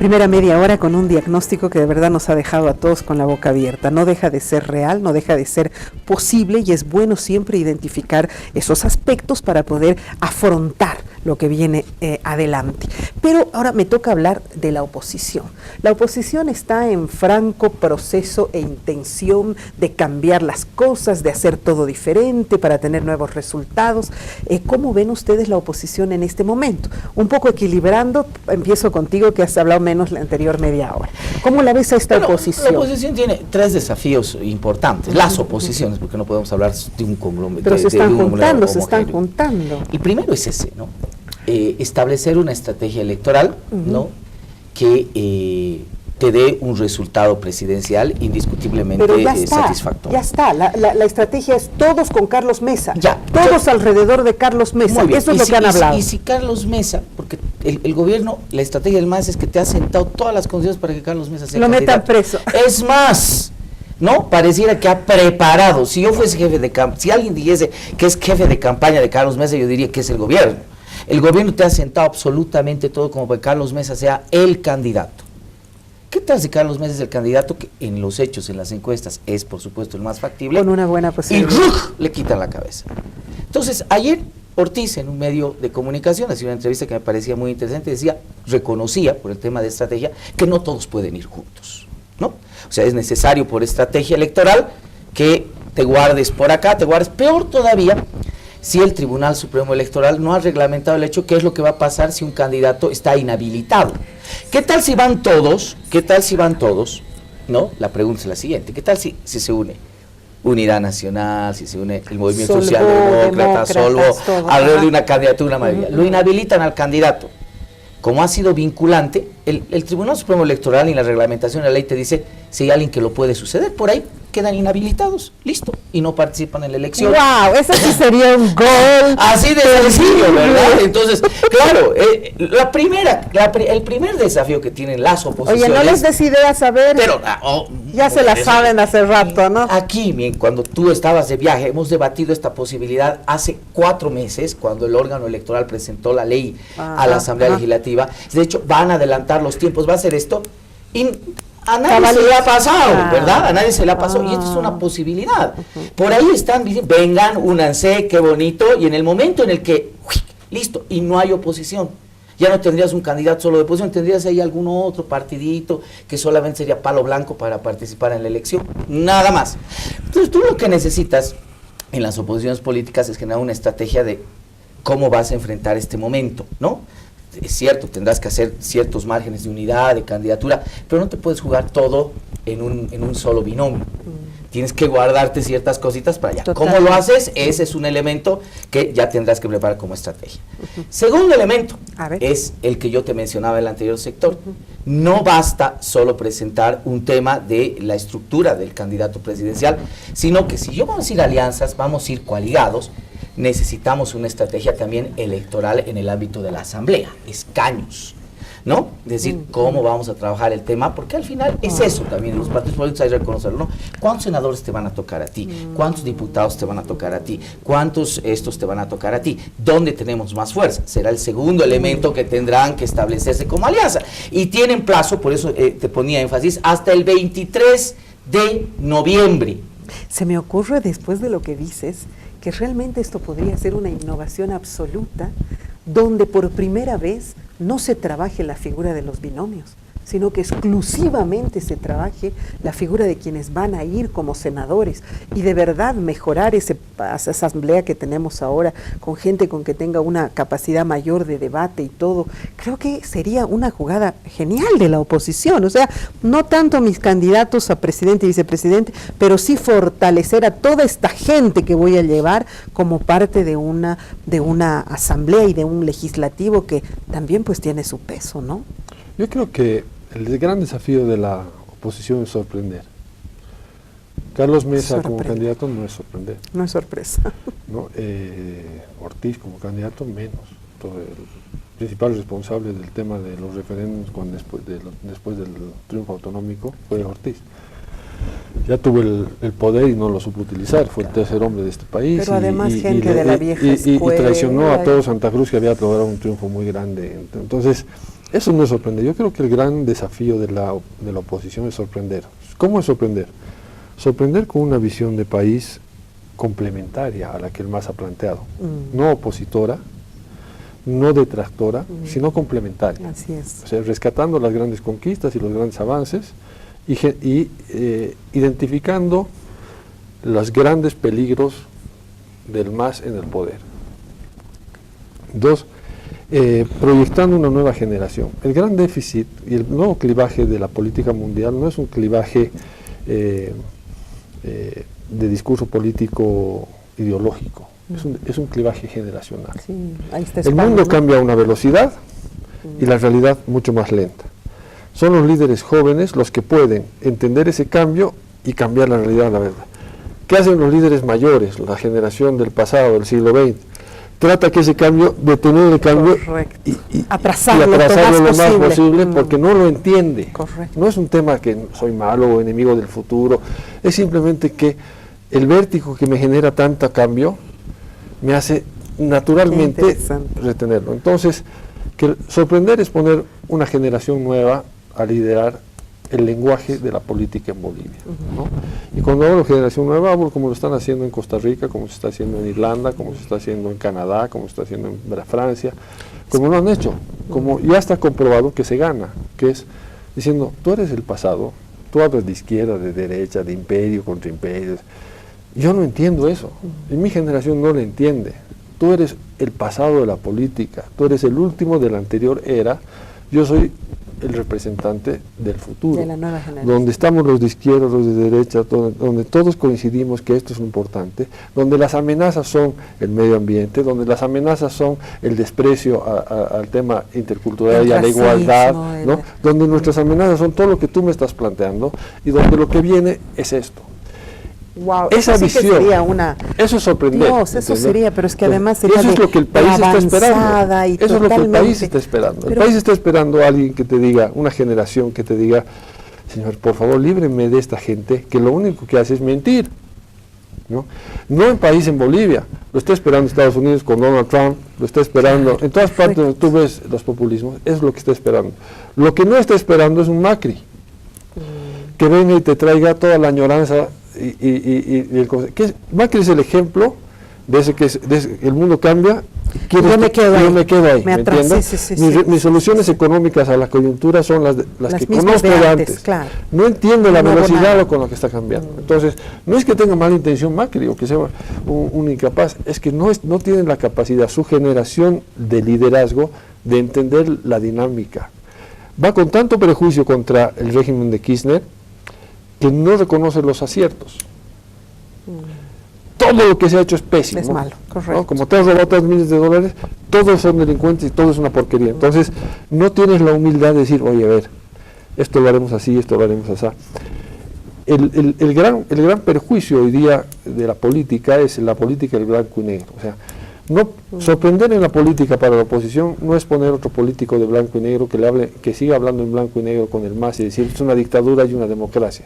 Primera media hora con un diagnóstico que de verdad nos ha dejado a todos con la boca abierta. No deja de ser real, no deja de ser posible y es bueno siempre identificar esos aspectos para poder afrontar lo que viene adelante. Pero ahora me toca hablar de la oposición. La oposición está en franco proceso e intención de cambiar las cosas, de hacer todo diferente para tener nuevos resultados. ¿Cómo ven ustedes la oposición en este momento? Un poco equilibrando, empiezo contigo que has hablado menos la anterior media hora. ¿Cómo la ves a esta oposición? La oposición tiene tres desafíos importantes, las oposiciones, porque no podemos hablar de un conglomerado. Pero se están juntando. El primero es ese, ¿no? Establecer una estrategia electoral, ¿no? Que te dé un resultado presidencial indiscutiblemente satisfactorio. Ya está, la estrategia es todos con Carlos Mesa, todos alrededor de Carlos Mesa, eso es lo que han hablado. Y si Carlos Mesa, porque el gobierno, la estrategia del MAS es que te ha sentado todas las condiciones para que Carlos Mesa sea candidato. Lo metan preso. Es más, ¿no? Pareciera que ha preparado, si yo fuese jefe de campaña, si alguien dijese que es jefe de campaña de Carlos Mesa, yo diría que es el gobierno. El gobierno te ha sentado absolutamente todo como para que Carlos Mesa sea el candidato. ¿Qué tal si Carlos Mesa es el candidato que en los hechos, en las encuestas, es por supuesto el más factible? Con una buena posibilidad. Y le quitan la cabeza. Entonces, ayer Ortiz, en un medio de comunicación, hacía una entrevista que me parecía muy interesante, reconocía, por el tema de estrategia, que no todos pueden ir juntos, ¿no? O sea, es necesario por estrategia electoral que te guardes por acá, te guardes, peor todavía, si el Tribunal Supremo Electoral no ha reglamentado el hecho, qué es lo que va a pasar si un candidato está inhabilitado. ¿Qué tal si van todos? ¿Qué tal si van todos? ¿No? La pregunta es la siguiente, ¿qué tal si se une Unidad Nacional, si se une el Movimiento Social Demócrata, Solvo, alrededor de una candidatura, una mayoría? Lo inhabilitan al candidato. Como ha sido vinculante, el Tribunal Supremo Electoral y la reglamentación de la ley te dice si hay alguien que lo puede suceder, por ahí quedan inhabilitados, listo, y no participan en la elección. ¡Wow! Eso sí sería un gol. Así de sencillo, ¿verdad? Entonces, claro, el primer desafío que tienen las oposiciones... Oye, no les des ideas a ver, pero, ya se las saben hace rato, ¿no? Aquí, cuando tú estabas de viaje, hemos debatido esta posibilidad hace 4 meses, cuando el órgano electoral presentó la ley a la Asamblea Legislativa. De hecho, van a adelantar los tiempos, va a hacer esto, y a nadie se le ha pasado, ¿verdad? A nadie se le ha pasado, y esto es una posibilidad. Por ahí están diciendo, vengan, únanse, qué bonito, y en el momento en el que, listo, y no hay oposición, ya no tendrías un candidato solo de oposición, tendrías ahí algún otro partidito que solamente sería palo blanco para participar en la elección, nada más. Entonces tú lo que necesitas en las oposiciones políticas es generar una estrategia de cómo vas a enfrentar este momento, ¿no? Es cierto, tendrás que hacer ciertos márgenes de unidad, de candidatura, pero no te puedes jugar todo en un solo binomio. Tienes que guardarte ciertas cositas para allá. ¿Cómo lo haces? Ese es un elemento que ya tendrás que preparar como estrategia. Segundo elemento es el que yo te mencionaba en el anterior sector. No basta solo presentar un tema de la estructura del candidato presidencial, sino que si yo vamos a ir a alianzas, vamos a ir coaligados, necesitamos una estrategia también electoral en el ámbito de la asamblea, escaños, ¿no? Es decir, cómo vamos a trabajar el tema, porque al final es eso también, los partidos políticos hay que reconocerlo, ¿no? ¿Cuántos senadores te van a tocar a ti? ¿Cuántos diputados te van a tocar a ti? ¿Cuántos estos te van a tocar a ti? ¿Dónde tenemos más fuerza? Será el segundo elemento que tendrán que establecerse como alianza. Y tienen plazo, por eso te ponía énfasis, hasta el 23 de noviembre. Se me ocurre, después de lo que dices, que realmente esto podría ser una innovación absoluta, donde por primera vez no se trabaje la figura de los binomios, sino que exclusivamente se trabaje la figura de quienes van a ir como senadores y de verdad mejorar esa asamblea que tenemos ahora con gente con que tenga una capacidad mayor de debate y todo. Creo que sería una jugada genial de la oposición, o sea, no tanto mis candidatos a presidente y vicepresidente, pero sí fortalecer a toda esta gente que voy a llevar como parte de una asamblea y de un legislativo que también pues tiene su peso, ¿no? Yo creo que el gran desafío de la oposición es sorprender. Carlos Mesa como candidato no es sorprender. No es sorpresa. ¿No? Ortiz como candidato menos. El principal responsable del tema de los referéndums después del triunfo autonómico fue Ortiz. Ya tuvo el poder y no lo supo utilizar, fue el tercer hombre de este país. Pero además de la vieja escuela. Y traicionó a todo Santa Cruz, que había logrado un triunfo muy grande. Entonces, Eso no es sorprender. Yo creo que el gran desafío de la oposición es sorprender. ¿Cómo es sorprender? Sorprender con una visión de país complementaria a la que el MAS ha planteado. No opositora, no detractora, sino complementaria. Así es. O sea, rescatando las grandes conquistas y los grandes avances y identificando los grandes peligros del MAS en el poder. Dos, proyectando una nueva generación. El gran déficit y el nuevo clivaje de la política mundial no es un clivaje de discurso político ideológico, es un clivaje generacional. Sí, ahí está El España, mundo ¿no? cambia a una velocidad y la realidad mucho más lenta. Son los líderes jóvenes los que pueden entender ese cambio y cambiar la realidad a la verdad. ¿Qué hacen los líderes mayores, la generación del pasado, del siglo XX? Trata que ese cambio, detener el cambio y atrasarlo lo más más posible porque no lo entiende. Correcto. No es un tema que soy malo o enemigo del futuro, es simplemente que el vértigo que me genera tanto cambio me hace naturalmente retenerlo. Entonces, que sorprender es poner una generación nueva a liderar el lenguaje de la política en Bolivia, ¿no? Y cuando hablo de generación nueva, hablo como lo están haciendo en Costa Rica, como se está haciendo en Irlanda, como se está haciendo en Canadá, como se está haciendo en Francia, como lo han hecho, como ya está comprobado que se gana, que es diciendo, tú eres el pasado, tú hablas de izquierda, de derecha, de imperio contra imperios. Yo no entiendo eso, y mi generación no lo entiende. Tú eres el pasado de la política, tú eres el último de la anterior era, yo soy el representante del futuro, de la nueva generación, donde estamos los de izquierda, los de derecha, donde todos coincidimos que esto es importante, donde las amenazas son el medio ambiente, donde las amenazas son el desprecio al tema intercultural y a la igualdad, ¿no? Donde nuestras amenazas son todo lo que tú me estás planteando y donde lo que viene es esto. Wow, esa eso visión, sí que sería una... eso es sorprendente. Dios, eso sería, pero es que además sería eso es lo que el país está esperando. Y eso es lo que el país está esperando. El país está esperando a alguien que te diga, una generación que te diga, señor, por favor, líbreme de esta gente que lo único que hace es mentir. No el país en Bolivia, lo está esperando Estados Unidos con Donald Trump, lo está esperando, en todas partes donde tú ves los populismos, es lo que está esperando. Lo que no está esperando es un Macri, que venga y te traiga toda la añoranza. Macri es el ejemplo de ese que el mundo cambia. Yo me quedo ahí, ¿me entiendes? Mis soluciones económicas a la coyuntura son las que conozco de antes. Claro. No entiendo la velocidad con la que está cambiando. Entonces, no es que tenga mala intención Macri o que sea un incapaz, es que no tienen la capacidad, su generación de liderazgo, de entender la dinámica. Va con tanto prejuicio contra el régimen de Kirchner que no reconoce los aciertos. Todo lo que se ha hecho es pésimo. Es malo, correcto. ¿No? Como te has robado miles de dólares, todos son delincuentes y todo es una porquería. Entonces, no tienes la humildad de decir, oye, a ver, esto lo haremos así, esto lo haremos así. El gran perjuicio hoy día de la política es la política del blanco y negro. O sea, sorprender en la política para la oposición no es poner otro político de blanco y negro que siga hablando en blanco y negro con el MAS y decir es una dictadura y una democracia.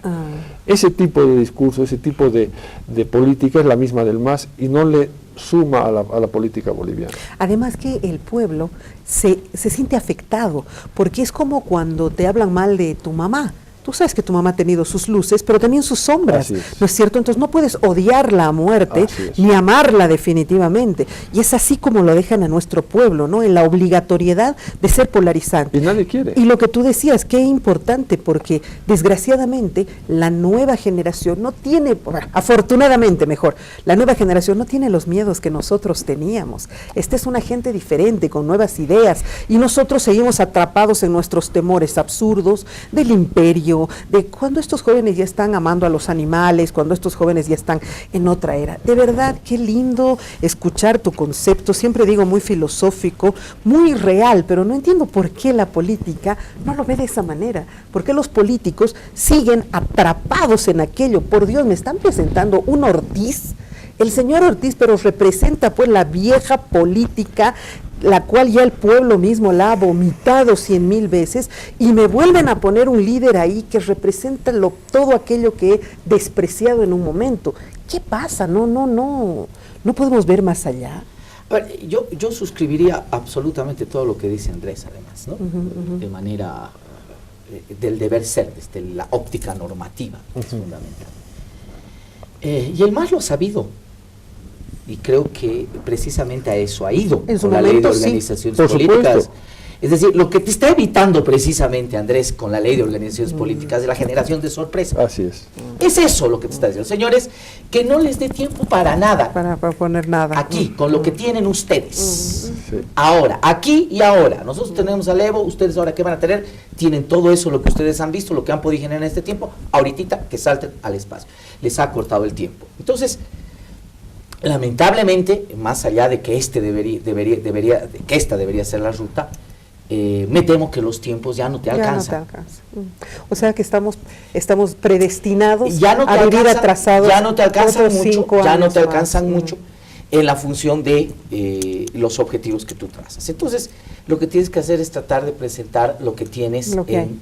Ese tipo de discurso, ese tipo de política es la misma del MAS y no le suma a la política boliviana. Además que el pueblo se siente afectado, porque es como cuando te hablan mal de tu mamá. Tú sabes que tu mamá ha tenido sus luces, pero también sus sombras, ¿no es cierto? Entonces no puedes odiarla a muerte, ni amarla definitivamente. Y es así como lo dejan a nuestro pueblo, ¿no? En la obligatoriedad de ser polarizante. Y nadie quiere. Y lo que tú decías, qué importante, porque desgraciadamente la nueva generación no tiene, afortunadamente mejor, la nueva generación no tiene los miedos que nosotros teníamos. Esta es una gente diferente, con nuevas ideas, y nosotros seguimos atrapados en nuestros temores absurdos del imperio, de cuando estos jóvenes ya están amando a los animales, cuando estos jóvenes ya están en otra era. De verdad, qué lindo escuchar tu concepto, siempre digo muy filosófico, muy real, pero no entiendo por qué la política no lo ve de esa manera, por qué los políticos siguen atrapados en aquello. Por Dios, me están presentando un Ortiz, el señor Ortiz, pero representa pues la vieja política, la cual ya el pueblo mismo la ha vomitado 100,000 veces, y me vuelven a poner un líder ahí que representa todo aquello que he despreciado en un momento. ¿Qué pasa? No podemos ver más allá. A ver, yo suscribiría absolutamente todo lo que dice Andrés, además, ¿no? De manera del deber ser, desde la óptica normativa, que es fundamental. Y el MAS lo ha sabido, y creo que precisamente a eso ha ido con la ley de organizaciones políticas. Es decir, lo que te está evitando precisamente, Andrés, con la ley de organizaciones políticas, es la generación de sorpresa. Así es. Es eso lo que te está diciendo. Señores, que no les dé tiempo para nada. Para poner nada. Aquí, con lo que tienen ustedes. Sí. Ahora, aquí y ahora. Nosotros tenemos al Evo, ustedes ahora, ¿qué van a tener? Tienen todo eso, lo que ustedes han visto, lo que han podido generar en este tiempo, ahorita que salten al espacio. Les ha cortado el tiempo. Entonces, lamentablemente, más allá de que esta debería ser la ruta, me temo que los tiempos ya no te alcanzan. O sea que estamos predestinados ya no te a vivir atrasados. Ya no te alcanzan mucho, ya no te alcanzan más. mucho en la función de los objetivos que tú trazas. Entonces, lo que tienes que hacer es tratar de presentar lo que tienes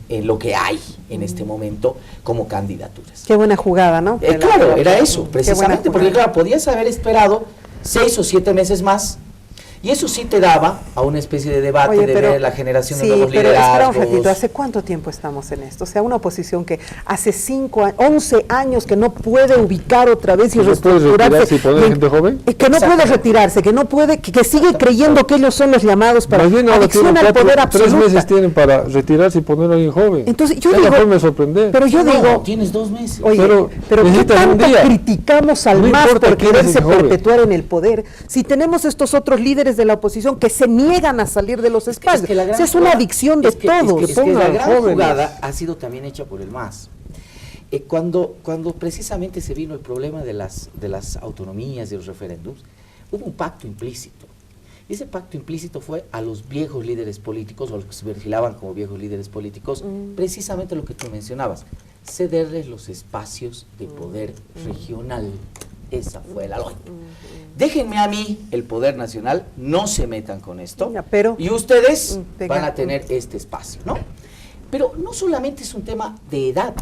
en lo que hay en este momento como candidaturas. Qué buena jugada, ¿no? Claro, era eso, precisamente, porque claro, podías haber esperado 6 o 7 meses más. Y eso sí te daba a una especie de debate de ver la generación de nuevos liderazgos. Espera un ratito, ¿hace cuánto tiempo estamos en esto? O sea, una oposición que hace 11 años que no puede ubicar otra vez y reestructurarse. ¿Y poner gente joven? Que no puede retirarse, que no puede, que sigue creyendo que ellos son los llamados para adicción al poder absoluto. 3 meses tienen para retirarse y poner a alguien joven. Entonces, yo digo, forma de sorprender. Pero yo digo, tienes 2 meses. Oye, pero ¿qué tanto criticamos al MAS por quererse perpetuar en el poder si tenemos estos otros líderes de la oposición que se niegan a salir de los espacios? Es una adicción de todos. Es que la gran jugada ha sido también hecha por el MAS. Cuando precisamente se vino el problema de las autonomías y los referéndums, hubo un pacto implícito. Y ese pacto implícito fue a los viejos líderes políticos, o los que se perfilaban como viejos líderes políticos, precisamente lo que tú mencionabas, cederles los espacios de poder regional. Esa fue la lógica. Déjenme a mí el poder nacional, no se metan con esto, y ustedes van a tener este espacio, ¿no? Pero no solamente es un tema de edad,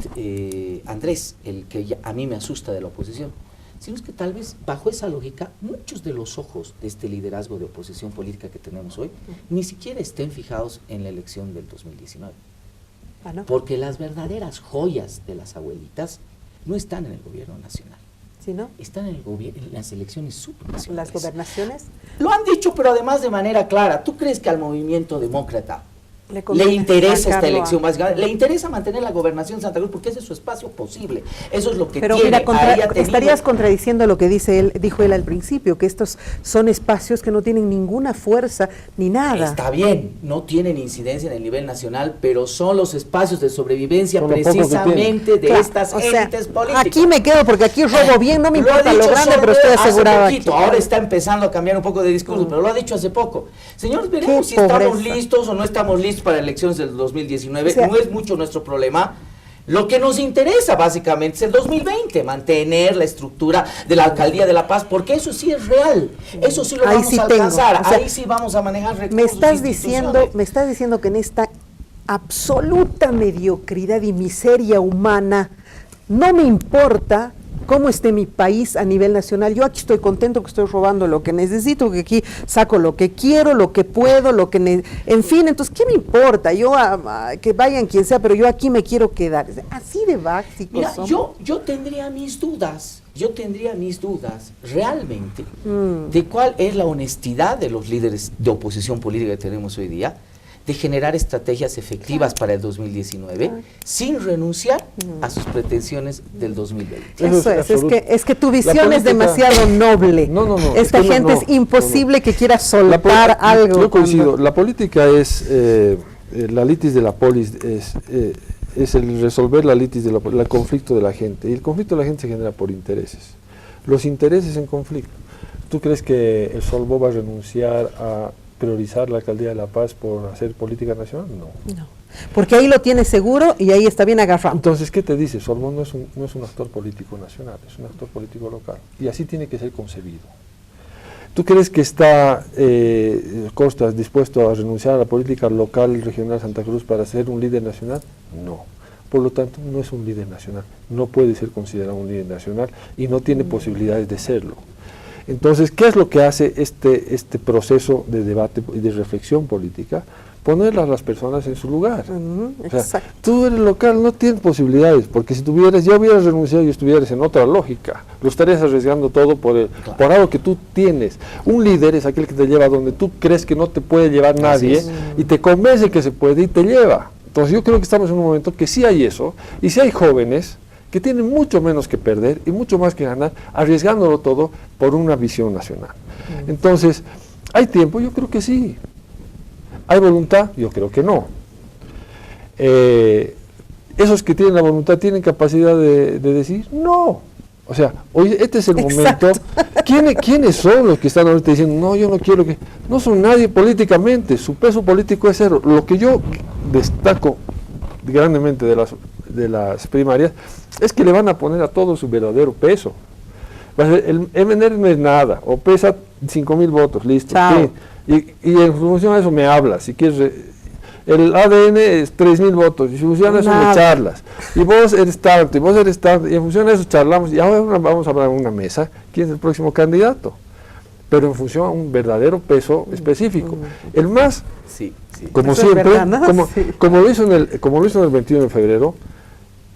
Andrés, el que a mí me asusta de la oposición, sino es que tal vez bajo esa lógica muchos de los ojos de este liderazgo de oposición política que tenemos hoy ni siquiera estén fijados en la elección del 2019. Porque las verdaderas joyas de las abuelitas no están en el gobierno nacional. ¿Sí, no? Están en las elecciones subnacionales. ¿Las gobernaciones? Lo han dicho, pero además de manera clara. ¿Tú crees que al movimiento demócrata le interesa esta elección básicamente? Le interesa mantener la gobernación de Santa Cruz porque ese es su espacio posible. Eso es lo que pero tiene. Mira, estarías contradiciendo lo que dijo él al principio, que estos son espacios que no tienen ninguna fuerza ni nada. Está bien, no tienen incidencia en el nivel nacional, pero son los espacios de sobrevivencia precisamente de estas élites políticas. Aquí me quedo porque aquí robo bien, no me importa lo grande, pero estoy asegurado aquí. Ahora está empezando a cambiar un poco de discurso, pero lo ha dicho hace poco. Señores, veremos si estamos listos o no estamos listos para elecciones del 2019, o sea, no es mucho nuestro problema. Lo que nos interesa básicamente es el 2020, mantener la estructura de la Alcaldía de La Paz, porque eso sí es real, eso sí lo vamos a alcanzar, o sea, ahí sí vamos a manejar recursos. Me estás diciendo que en esta absoluta mediocridad y miseria humana no me importa cómo esté mi país a nivel nacional. Yo aquí estoy contento que estoy robando lo que necesito, que aquí saco lo que quiero, lo que puedo, en fin, entonces, ¿qué me importa? Yo, que vayan quien sea, pero yo aquí me quiero quedar. Así de básicos. Mira, yo tendría mis dudas realmente de cuál es la honestidad de los líderes de oposición política que tenemos hoy día, de generar estrategias efectivas para el 2019 sin renunciar a sus pretensiones del 2020. Eso es que tu visión es demasiado noble. No. Esta gente es imposible que quiera soltar algo. Yo coincido, la política es, la litis de la polis es el resolver la litis del conflicto de la gente, y el conflicto de la gente se genera por intereses. Los intereses en conflicto. ¿Tú crees que el Solvo va a renunciar a priorizar la Alcaldía de La Paz por hacer política nacional? No, porque ahí lo tiene seguro y ahí está bien agarrado. Entonces, ¿qué te dice? Solvo no es un actor político nacional, es un actor político local, y así tiene que ser concebido. ¿Tú crees que está Costas dispuesto a renunciar a la política local y regional Santa Cruz para ser un líder nacional? No. Por lo tanto, no es un líder nacional, no puede ser considerado un líder nacional y no tiene posibilidades de serlo. Entonces, ¿qué es lo que hace este proceso de debate y de reflexión política? Poner a las personas en su lugar. O sea, tú eres local, no tienes posibilidades, porque si tuvieras, ya hubieras renunciado y estuvieras en otra lógica. Lo estarías arriesgando todo por algo que tú tienes. Un líder es aquel que te lleva donde tú crees que no te puede llevar nadie y te convence que se puede y te lleva. Entonces yo creo que estamos en un momento que sí hay eso, y sí hay jóvenes que tienen mucho menos que perder y mucho más que ganar, arriesgándolo todo por una visión nacional. Entonces, ¿hay tiempo? Yo creo que sí. ¿Hay voluntad? Yo creo que no. ¿Esos que tienen la voluntad tienen capacidad de decir? No. O sea, hoy este es el momento. ¿Quiénes son los que están ahorita diciendo, no, yo no quiero que... No son nadie políticamente, su peso político es cero. Lo que yo destaco grandemente de las primarias es que le van a poner a todo su verdadero peso. El MNR no es nada, o pesa 5,000 votos, listo. Sí. Y en función a eso me hablas, si quieres, el ADN es 3,000 votos, y en función a eso me charlas, y vos eres tanto, y en función a eso charlamos, y ahora vamos a hablar en una mesa, ¿quién es el próximo candidato? Pero en función a un verdadero peso específico. El MAS, como eso siempre, verdad, ¿no? como lo hizo en el 21 de febrero,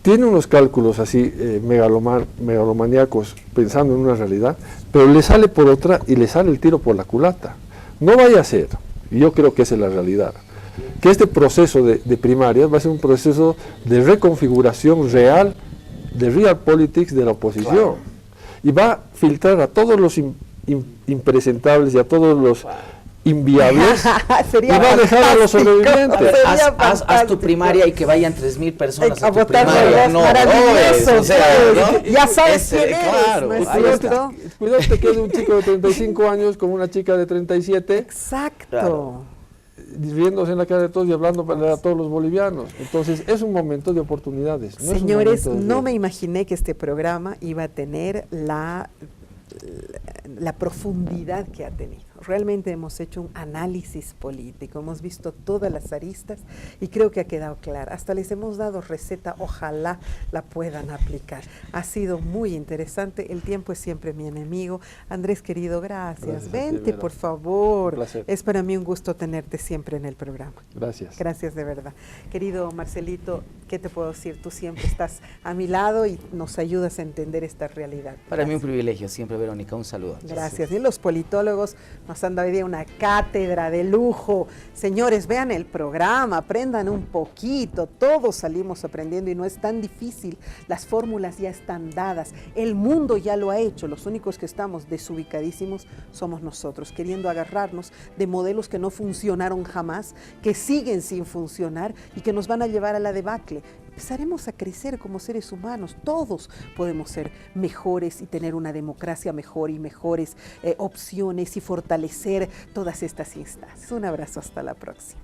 tiene unos cálculos así megalomaníacos, pensando en una realidad, pero le sale por otra y le sale el tiro por la culata. No vaya a ser, y yo creo que esa es la realidad, que este proceso de primarias va a ser un proceso de reconfiguración real, de real politics de la oposición, y va a filtrar a todos los impresentables y a todos los inviables y va a dejar a los sobrevivientes. Haz tu primaria y que vayan 3,000 personas a tu votar. primaria. No, maravilloso, o sea, ya sabes quién eres, claro, ¿no es cierto? Cuidado que quede un chico de 35 años con una chica de 37. Exacto. Claro. Riéndose en la cara de todos y hablando para todos los bolivianos. Entonces es un momento de oportunidades. No Señores, es un no me imaginé que este programa iba a tener la profundidad que ha tenido. Realmente hemos hecho un análisis político, hemos visto todas las aristas y creo que ha quedado clara. Hasta les hemos dado receta, ojalá la puedan aplicar. Ha sido muy interesante, el tiempo es siempre mi enemigo. Andrés, querido, gracias. Vente, por favor. Un placer. Es para mí un gusto tenerte siempre en el programa. Gracias. Gracias de verdad. Querido Marcelito, ¿qué te puedo decir? Tú siempre estás a mi lado y nos ayudas a entender esta realidad. Para mí un privilegio siempre, Verónica, un saludo. Gracias. Y los politólogos nos han dado hoy día una cátedra de lujo. Señores, vean el programa, aprendan un poquito, todos salimos aprendiendo y no es tan difícil, las fórmulas ya están dadas, el mundo ya lo ha hecho, los únicos que estamos desubicadísimos somos nosotros, queriendo agarrarnos de modelos que no funcionaron jamás, que siguen sin funcionar y que nos van a llevar a la debacle. Empezaremos a crecer como seres humanos, todos podemos ser mejores y tener una democracia mejor y mejores opciones y fortalecer todas estas instancias. Un abrazo, hasta la próxima.